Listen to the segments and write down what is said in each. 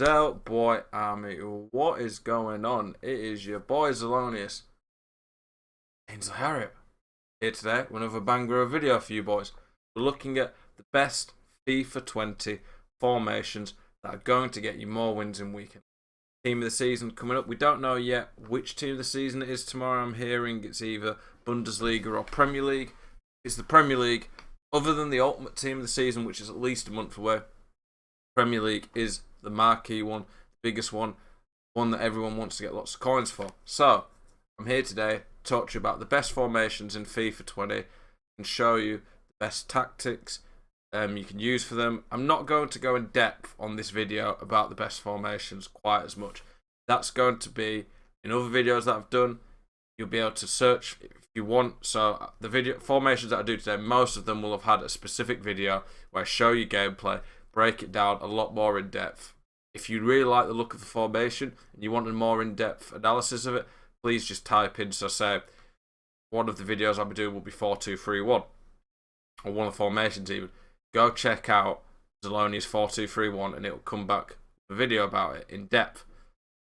Zel Boy Army, what is going on? It is your boy Zelonius, Ainsley Harriet, here today with another banger of video for you boys. We're looking at the best FIFA 20 formations that are going to get you more wins in weekend. Team of the season coming up. We don't know yet which team of the season it is tomorrow. I'm hearing it's either Bundesliga or Premier League. It's the Premier League. Other than the ultimate team of the season, which is at least a month away, Premier League is the marquee one, the biggest one that everyone wants to get lots of coins for. So, I'm here today to talk to you about the best formations in FIFA 20 and show you the best tactics you can use for them. I'm not going to go in depth on this video about the best formations quite as much. That's going to be in other videos that I've done. You'll be able to search if you want. So the video formations that I do today, most of them will have had a specific video where I show you gameplay, break it down a lot more in depth. If you really like the look of the formation and you want a more in-depth analysis of it, please just type in. So say one of the videos I'll be doing will be 4-2-3-1, or one of the formations even. Go check out Zelonius 4-2-3-1 and it'll come back with a video about it in depth.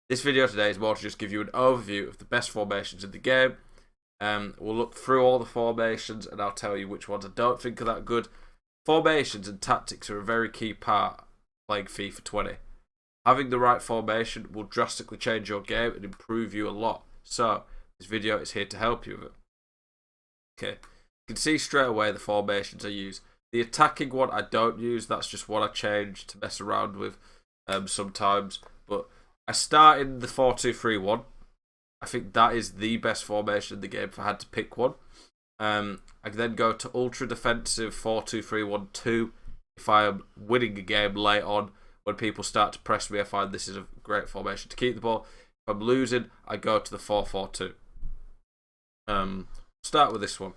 This video today is more to just give you an overview of the best formations in the game. We'll look through all the formations and I'll tell you which ones I don't think are that good. Formations and tactics are a very key part of playing FIFA 20. Having the right formation will drastically change your game and improve you a lot. So, this video is here to help you with it. Okay, you can see straight away the formations I use. The attacking one I don't use, that's just what I change to mess around with sometimes. But I start in the 4-2-3-1. I think that is the best formation in the game if I had to pick one. I then go to ultra defensive 4-2-3-1-2 if I am winning a game late on. When people start to press me, I find this is a great formation to keep the ball. If I'm losing, I go to the 4-4-2. Start with this one.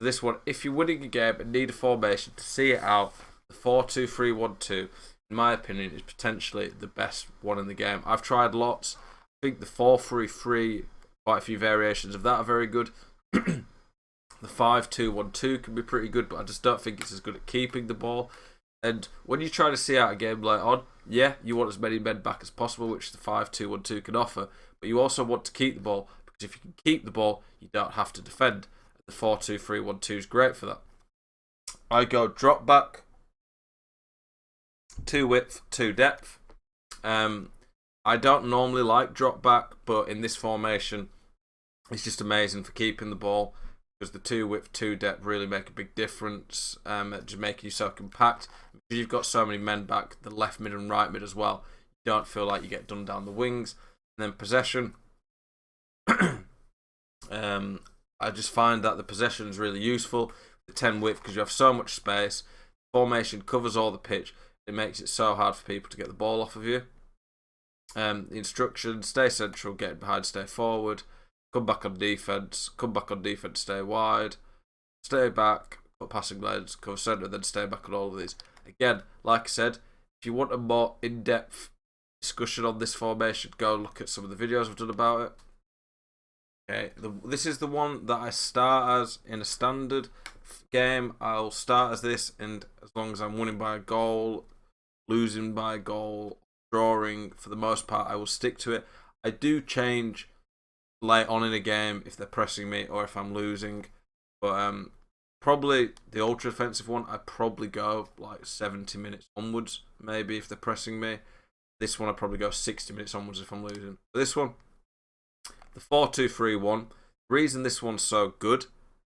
This one, if you're winning a game and need a formation to see it out, the 4-2-3-1-2, in my opinion, is potentially the best one in the game. I've tried lots. I think the 4-3-3, quite a few variations of that are very good. The 5-2-1-2 can be pretty good, but I just don't think it's as good at keeping the ball. And when you try to see out a game later on, yeah, you want as many men back as possible, which the 5-2-1-2 can offer. But you also want to keep the ball, because if you can keep the ball, you don't have to defend. The 4-2-3-1-2 is great for that. I go drop back, 2 width, 2 depth. I don't normally like drop back, but in this formation, it's just amazing for keeping the ball. Because the 2 width, 2 depth really make a big difference at just making you so compact. Because you've got so many men back, the left mid and right mid as well, you don't feel like you get done down the wings. And then possession. I just find that the possession is really useful. The 10 width, because you have so much space. Formation covers all the pitch. It makes it so hard for people to get the ball off of you. The instructions, stay central, get behind, stay forward. Come back on defence, stay wide, stay back, put passing lanes, cover centre, then stay back on all of these. Again, like I said, if you want a more in-depth discussion on this formation, go look at some of the videos I've done about it. Okay, this is the one that I start as in a standard game. I'll start as this, and as long as I'm winning by a goal, losing by a goal, drawing, for the most part, I will stick to it. I do change late on in a game if they're pressing me or if I'm losing, but probably the ultra defensive one I probably go like 70 minutes onwards, maybe, if they're pressing me. This one I probably go 60 minutes onwards if I'm losing. But this one, the 4-2-3-1, the reason this one's so good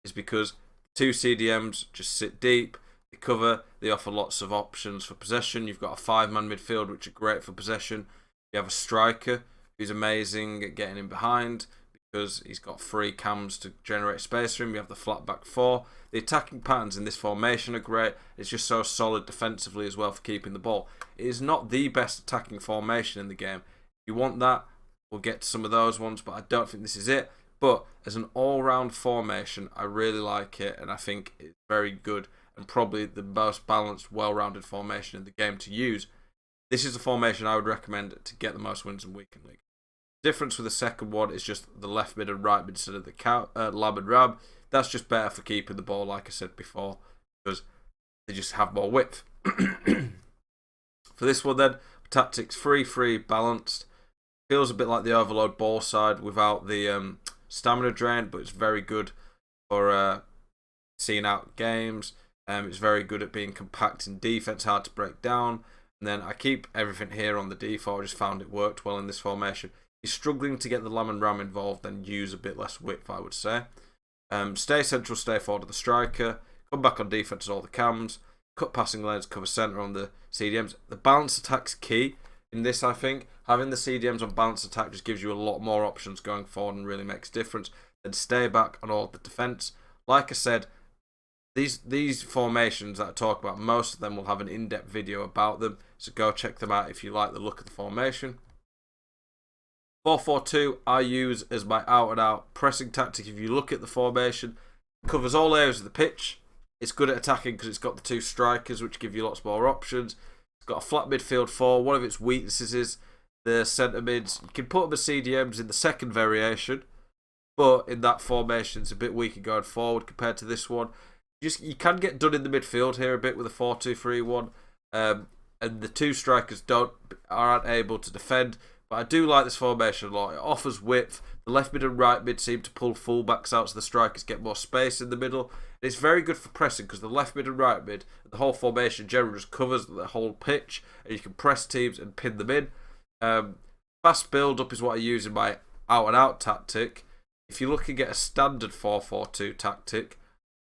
is because 2 CDMs just sit deep, they cover, they offer lots of options for possession. You've got a 5-man midfield which are great for possession. You have a striker who's amazing at getting in behind because he's got free cams to generate space for him. You have the flat back 4. The attacking patterns in this formation are great. It's just so solid defensively as well for keeping the ball. It is not the best attacking formation in the game. If you want that, we'll get to some of those ones, but I don't think this is it. But as an all-round formation, I really like it, and I think it's very good and probably the most balanced, well-rounded formation in the game to use. This is a formation I would recommend to get the most wins in Weekend League. The difference with the second one is just the left mid and right mid instead of the Lab and Rab. That's just better for keeping the ball, like I said before, because they just have more width. For this one then, Tactics 3-3 balanced. Feels a bit like the overload ball side without the stamina drain, but it's very good for seeing out games. It's very good at being compact in defense, hard to break down. And then I keep everything here on the default. I just found it worked well in this formation. If you're struggling to get the lamb and ram involved, then use a bit less width, I would say. Stay central, stay forward of the striker. Come back on defense all the cams. Cut passing lanes, cover centre on the CDMs. The balance attack's key in this, I think. Having the CDMs on balance attack just gives you a lot more options going forward and really makes a difference. Then stay back on all the defence. Like I said, these formations that I talk about, most of them will have an in-depth video about them. So go check them out if you like the look of the formation. 4-4-2 I use as my out-and-out pressing tactic. If you look at the formation, it covers all areas of the pitch. It's good at attacking because it's got the two strikers, which give you lots more options. It's got a flat midfield four. One of its weaknesses is the centre mids. You can put them as CDMs in the second variation, but in that formation, it's a bit weaker going forward compared to this one. You can get done in the midfield here a bit with a 4-2-3-1, and the two strikers aren't able to defend. But I do like this formation a lot. It offers width. The left mid and right mid seem to pull fullbacks out so the strikers get more space in the middle. And it's very good for pressing because the left mid and right mid, the whole formation generally just covers the whole pitch, and you can press teams and pin them in. Fast build up is what I use in my out and out tactic. If you're looking at a standard 4-4-2 tactic,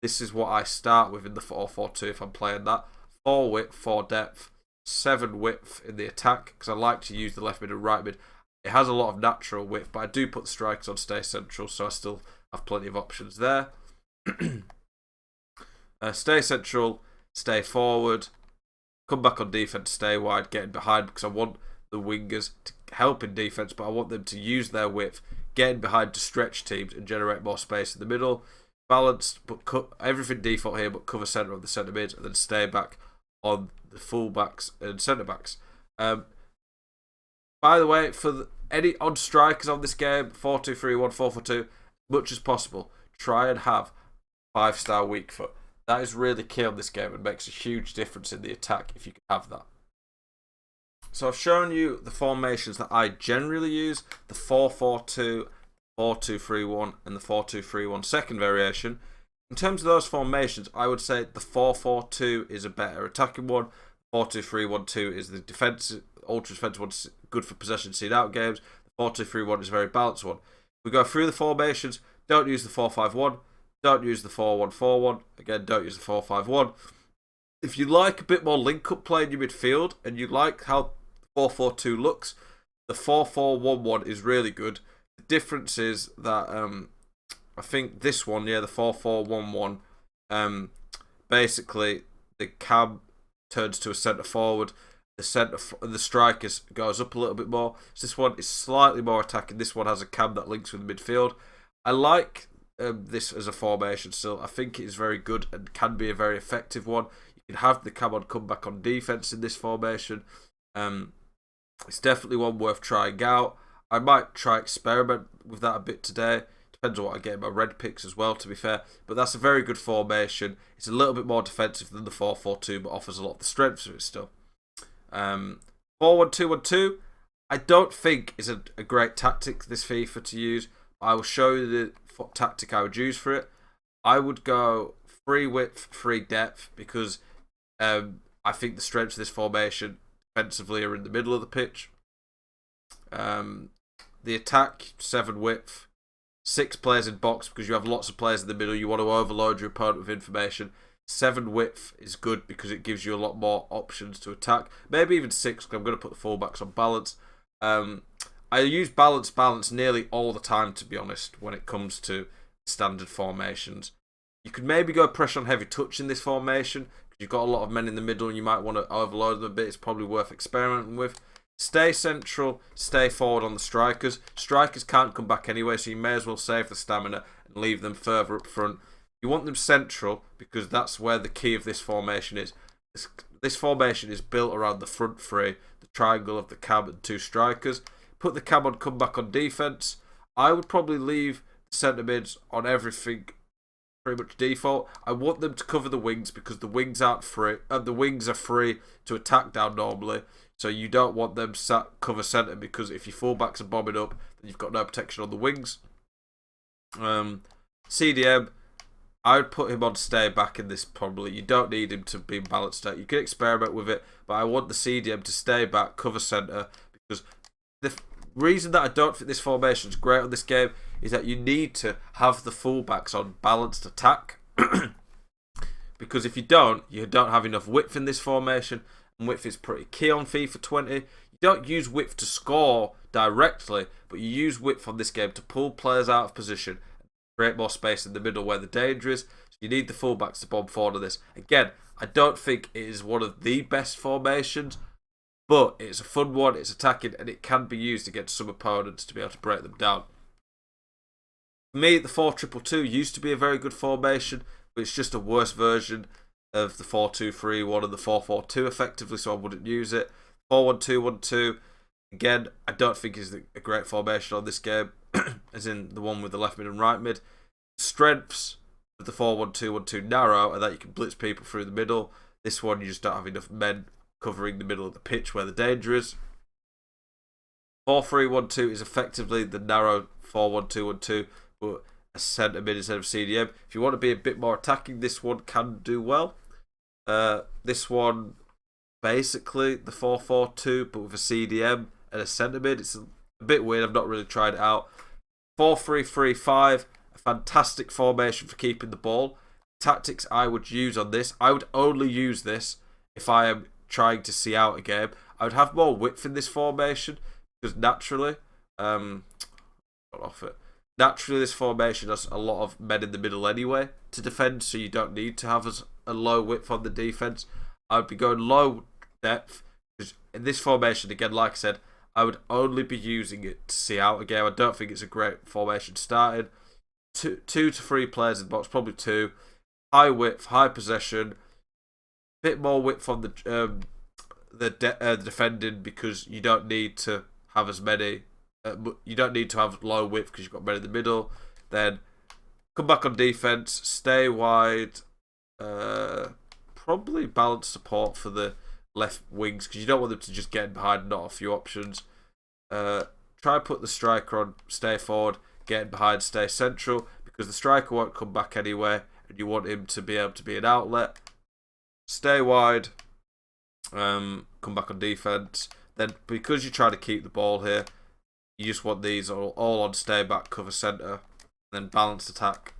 this is what I start with in the 4-4-2 if I'm playing that. 4 width, 4 depth, 7 width in the attack because I like to use the left mid and right mid. It has a lot of natural width, but I do put the strikers on stay central, so I still have plenty of options there. Stay central, stay forward, come back on defense, stay wide, getting behind because I want the wingers to help in defense, but I want them to use their width, getting behind to stretch teams and generate more space in the middle. Balanced, but cut everything default here, but cover centre of the centre mids, and then stay back on the full backs and centre backs. By the way, for any odd strikers on this game, 4-2-3-1, 4-4-2, much as possible, try and have 5-star weak foot. That is really key on this game and makes a huge difference in the attack if you can have that. So I've shown you the formations that I generally use, the 4-4-2, 4-2-3-1 and the 4-2-3-1 second variation. In terms of those formations, I would say the 4-4-2 is a better attacking one. 4-2-3-1-2 is the defensive, ultra defensive one, good for possession seed out games. The 4-2-3-1 is a very balanced one. We go through the formations. Don't use the 4-5-1. Don't use the 4-1-4-1. Again, don't use the 4-5-1. If you like a bit more link-up play in your midfield and you like how 4-4-2 looks, the 4-4-1-1 is really good. The difference is that I think this one, the 4-4-1-1, basically the cam turns to a centre forward. The strikers goes up a little bit more. So this one is slightly more attacking. This one has a cam that links with the midfield. I like this as a formation still. I think it is very good and can be a very effective one. You can have the cam on come back on defense in this formation. It's definitely one worth trying out. I might try experiment with that a bit today. Depends on what I get in my red picks as well, to be fair. But that's a very good formation. It's a little bit more defensive than the 4-4-2, but offers a lot of the strengths of it still. 4-1-2-1-2, I don't think is a great tactic this FIFA to use. I will show you the tactic I would use for it. I would go 3 width, 3 depth, because I think the strengths of this formation defensively are in the middle of the pitch. The attack, 7 width, 6 players in box because you have lots of players in the middle. You want to overload your opponent with information. 7 width is good because it gives you a lot more options to attack. Maybe even 6 because I'm going to put the fullbacks on balance. I use balance nearly all the time, to be honest, when it comes to standard formations. You could maybe go pressure on heavy touch in this formation because you've got a lot of men in the middle and you might want to overload them a bit. It's probably worth experimenting with. Stay central, stay forward on the strikers. Strikers can't come back anyway, so you may as well save the stamina and leave them further up front. You want them central because that's where the key of this formation is. This formation is built around the front three, the triangle of the cam and 2 strikers. Put the cam on, come back on defense. I would probably leave the centre mids on everything pretty much default. I want them to cover the wings because the wings aren't free. The wings are free to attack down normally. So you don't want them sat cover centre, because if your fullbacks are bombing up, then you've got no protection on the wings. CDM, I would put him on stay back in this probably. You don't need him to be balanced out. You can experiment with it, but I want the CDM to stay back, cover centre, because the reason that I don't think this formation is great on this game is that you need to have the fullbacks on balanced attack. Because if you don't have enough width in this formation, and width is pretty key on FIFA 20. You don't use width to score directly, but you use width on this game to pull players out of position, create more space in the middle where the danger is. So you need the fullbacks to bomb forward of this. Again, I don't think it is one of the best formations, but it's a fun one, it's attacking, and it can be used against some opponents to be able to break them down. For me, the 4-2-2 used to be a very good formation, but it's just a worse version of the 4-2-3-1 and the 4-4-2 effectively, so I wouldn't use it. 4-1-2-1-2, again, I don't think is a great formation on this game, as in the one with the left mid and right mid. Strengths of the 4-1-2-1-2 narrow, and that you can blitz people through the middle. This one, you just don't have enough men covering the middle of the pitch where the danger is. 4-3-1-2 is effectively the narrow 4-1-2-1-2, but a centre mid instead of CDM. If you want to be a bit more attacking, this one can do well. This one, basically the 4-4-2, but with a CDM and a centre mid. It's a bit weird. I've not really tried it out. 4-3-3-5, a fantastic formation for keeping the ball. Tactics I would use on this, I would only use this if I am trying to see out a game. I would have more width in this formation, because naturally, naturally this formation has a lot of men in the middle anyway to defend, so you don't need to have a low width on the defence. I would be going low depth, because in this formation, again, like I said, I would only be using it to see out a game. I don't think it's a great formation starting. 2 to 3 players in the box, probably 2. High width, high possession, bit more width on the defending, because you don't need to have as many. You don't need to have low width because you've got men in the middle. Then come back on defense, stay wide. Probably balance support for the left wings, because you don't want them to just get in behind. Not a few options. Try and put the striker on, stay forward, get in behind, stay central, because the striker won't come back anyway, and you want him to be able to be an outlet. Stay wide. Come back on defense. Then, because you're trying to keep the ball here, you just want these all on stay back, cover centre, then balanced attack.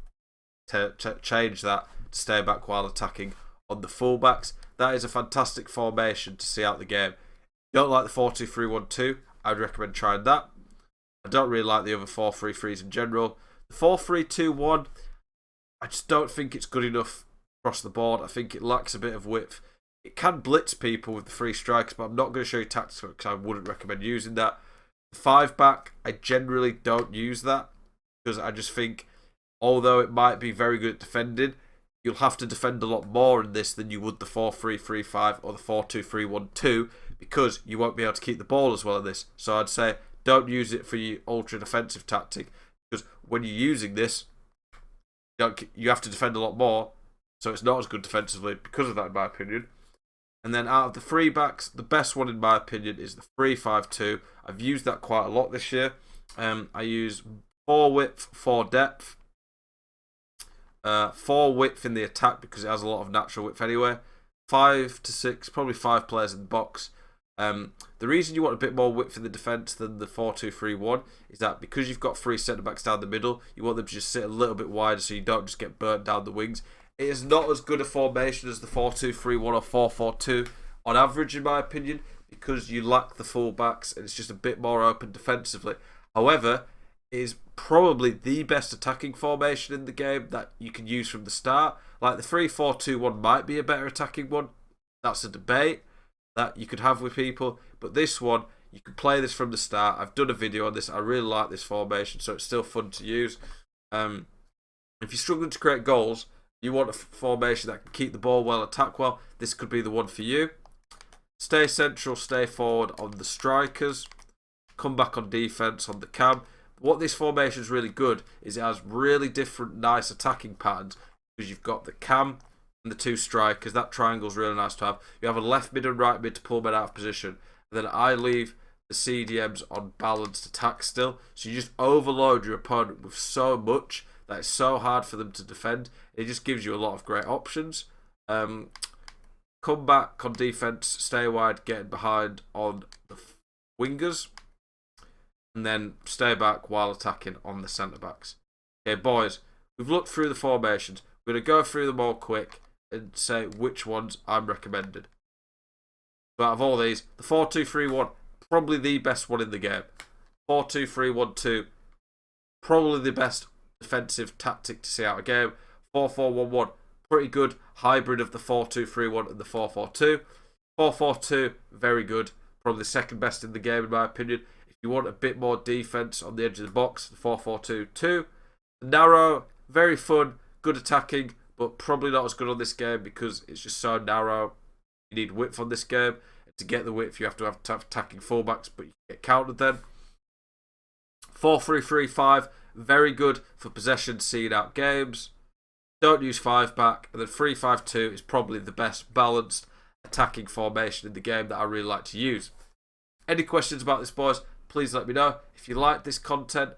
Change that to stay back while attacking on the fullbacks. That is a fantastic formation to see out the game. If you don't like the 4-2-3-1-2, I'd recommend trying that. I don't really like the other 4-3-3s in general. The 4-3-2-1, I just don't think it's good enough across the board. I think it lacks a bit of width. It can blitz people with the 3 strikers, but I'm not going to show you tactics because I wouldn't recommend using that. 5 back, I generally don't use that, because I just think, although it might be very good at defending, you'll have to defend a lot more in this than you would the 4-3-3-5 or the 4-2-3-1-2, because you won't be able to keep the ball as well in this. So I'd say don't use it for your ultra defensive tactic, because when you're using this, you have to defend a lot more, so it's not as good defensively because of that, in my opinion. And then out of the 3 backs, the best one in my opinion is the 3-5-2. I've used that quite a lot this year. I use 4 width, 4 depth. 4 width in the attack, because it has a lot of natural width anyway. 5 to 6, probably 5 players in the box. The reason you want a bit more width in the defence than the 4-2-3-1 is that because you've got 3 centre-backs down the middle, you want them to just sit a little bit wider so you don't just get burnt down the wings. It is not as good a formation as the 4-2-3-1 or 4-4-2 on average, in my opinion, because you lack the full-backs and it's just a bit more open defensively. However, it is probably the best attacking formation in the game that you can use from the start. Like the 3-4-2-1 might be a better attacking one. That's a debate that you could have with people. But this one, you can play this from the start. I've done a video on this. I really like this formation, so it's still fun to use. If you're struggling to create goals, you want a formation that can keep the ball well, attack well, this could be the one for you. Stay central, stay forward on the strikers. Come back on defence on the cam. What this formation is really good is it has really different nice attacking patterns, because you've got the cam and the 2 strikers. That triangle is really nice to have. You have a left mid and right mid to pull men out of position. then I leave the CDMs on balanced attack still. So you just overload your opponent with so much that it's so hard for them to defend. It just gives you a lot of great options. Come back on defense, stay wide, getting behind on the wingers, and then stay back while attacking on the centre backs. Okay, boys, we've looked through the formations. We're going to go through them all quick and say which ones I'm recommending. So out of all these, the 4-2-3-1, probably the best one in the game. 4-2-3-1-2, probably the best defensive tactic to see out a game. 4-4-1-1, pretty good hybrid of the 4-2-3-1 and the 4-4-2. 4-4-2, very good. Probably the second best in the game in my opinion. If you want a bit more defense on the edge of the box, the 4-4-2-2. Narrow, very fun, good attacking, but probably not as good on this game because it's just so narrow. You need width on this game. And to get the width, you have to have attacking fullbacks, but you get countered then. 4-3-3-5, very good for possession, seeing out games. Don't use 5-back. And then 3-5-2 is probably the best balanced attacking formation in the game that I really like to use. Any questions about this, boys? Please let me know. If you like this content,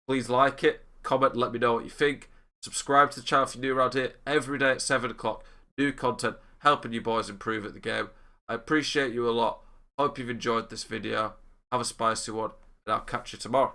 please like it. Comment, let me know what you think. Subscribe to the channel if you're new around here. Every day at 7 o'clock, new content, helping you boys improve at the game. I appreciate you a lot. Hope you've enjoyed this video. Have a spicy one, and I'll catch you tomorrow.